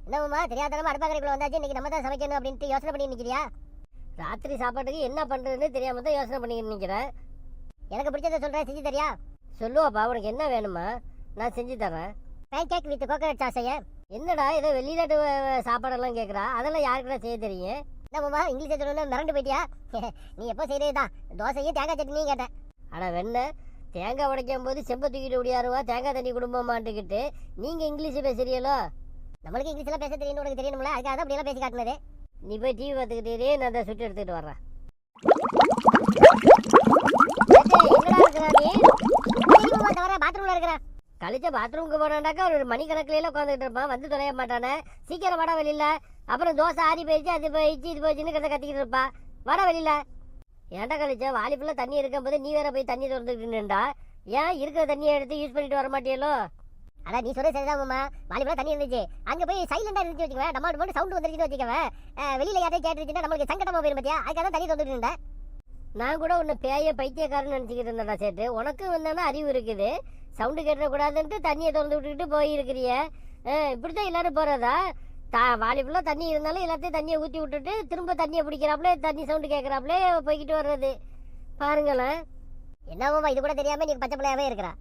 என்னம்மா தெரியாதனமா அடுப்பாக்கரைக்குள்ள வந்தாச்சு, இன்னைக்கு நம்ம தான் சமைக்கணும் அப்படின்ட்டு யோசனை பண்ணி நிற்கிறியா? ராத்திரி சாப்பாட்டுக்கு என்ன பண்ணுறதுன்னு தெரியாம தான் யோசனை பண்ணி நிற்கிறேன். எனக்கு பிடிச்சதை சொல்கிறேன், செஞ்சு தரியா? சொல்லுவாப்பா, உனக்கு என்ன வேணுமா? நான் செஞ்சு தரேன். பேன் கேக் வித் கோகனட் சாஸைய. என்னடா ஏதோ வெளிநாட்டு சாப்பாடெல்லாம் கேட்குறா, அதெல்லாம் யாருக்குடா செய்ய தெரியும்? என்னம்மா இங்கிலீஷை சொல்லணும்னு மிரண்டு போயிட்டியா? நீ எப்போ செய்கிறே தான் தோசையும் தேங்காய் சட்னியும் கேட்டேன். அட வெண்ண, தேங்காய் உடைக்கும் போது செம்பை தூக்கிட்டு ஓடியாருவா தேங்காய் தண்ணி குடும்பமாட்டுக்கிட்டு நீங்கள் இங்கிலீஷ் பேசுறீங்களோ? நம்மளுக்கு இங்கிலீஷ்லாம் பேச தெரியும், உனக்கு தெரியணும்ல, அதுக்காக தான் அப்படியெல்லாம் பேசி காட்டினது. நீ போய் டிவி பார்த்துக்கிட்டே நான் அதை சுட்டு எடுத்துக்கிட்டு வர்றேன். என்னடா இருக்கிறா நீ? பாத்ரூம்ல இருக்கிற. கழிச்ச பாத்ரூமுக்கு போனாண்டாக்கா ஒரு மணி கணக்குல உட்காந்துட்டு இருப்பான், வந்து தொலைய மாட்டானே. சீக்கிரம் வட வெளியில. அப்புறம் தோசை ஆறி போயிடுச்சு, அது போயிடுச்சு, இது போயிடுச்சுன்னு கத்திக்கிட்டு இருப்பா. வர வெளியில. ஏன்டா கழிச்ச வாலி ஃபுல்லாக தண்ணி இருக்கும் போது நீ வேற போய் தண்ணி திறந்துக்கிட்டுண்டா? ஏன் இருக்கிற தண்ணியை எடுத்து யூஸ் பண்ணிட்டு வர மாட்டியலோ? அதான் நீ சொல்ற சரிதான்மா, வாலிபுரம் தண்ணி இருந்துச்சு, அங்கே போய் சைலண்டா இருந்துச்சு வச்சுக்கவேன், நம்ம போட்டு சவுண்ட் வந்துருச்சுன்னு வச்சுக்கவேன், வெளியில யாரையும் கேட்டுருச்சுன்னா நம்மளுக்கு சங்கடமா போயிடும் பார்த்தியா, அதுக்காக தான் தண்ணி திறந்துட்டு இருந்தேன். நான் கூட உன்னை பேய பைத்தியக்காரன்னு நினச்சிக்கிட்டு இருந்தேன்டா சேட்டு. உனக்கு வந்தானா அறிவு இருக்குது, சவுண்டு கேட்டக்கூடாதுன்ட்டு தண்ணியை திறந்து விட்டுக்கிட்டு போயிருக்கிறிய. இப்படித்தான் எல்லாரும் போகிறதா? வாலி ஃபுல்லாக தண்ணி இருந்தாலும் எல்லாத்தையும் தண்ணியை ஊற்றி விட்டுட்டு திரும்ப தண்ணியை பிடிக்கிறாப்புல, தண்ணி சவுண்டு கேட்குறாப்புலே போய்கிட்டு வர்றது பாருங்களேன். என்னவாமா இது கூட தெரியாம நீ பச்சை பிள்ளையாவே இருக்கிறா?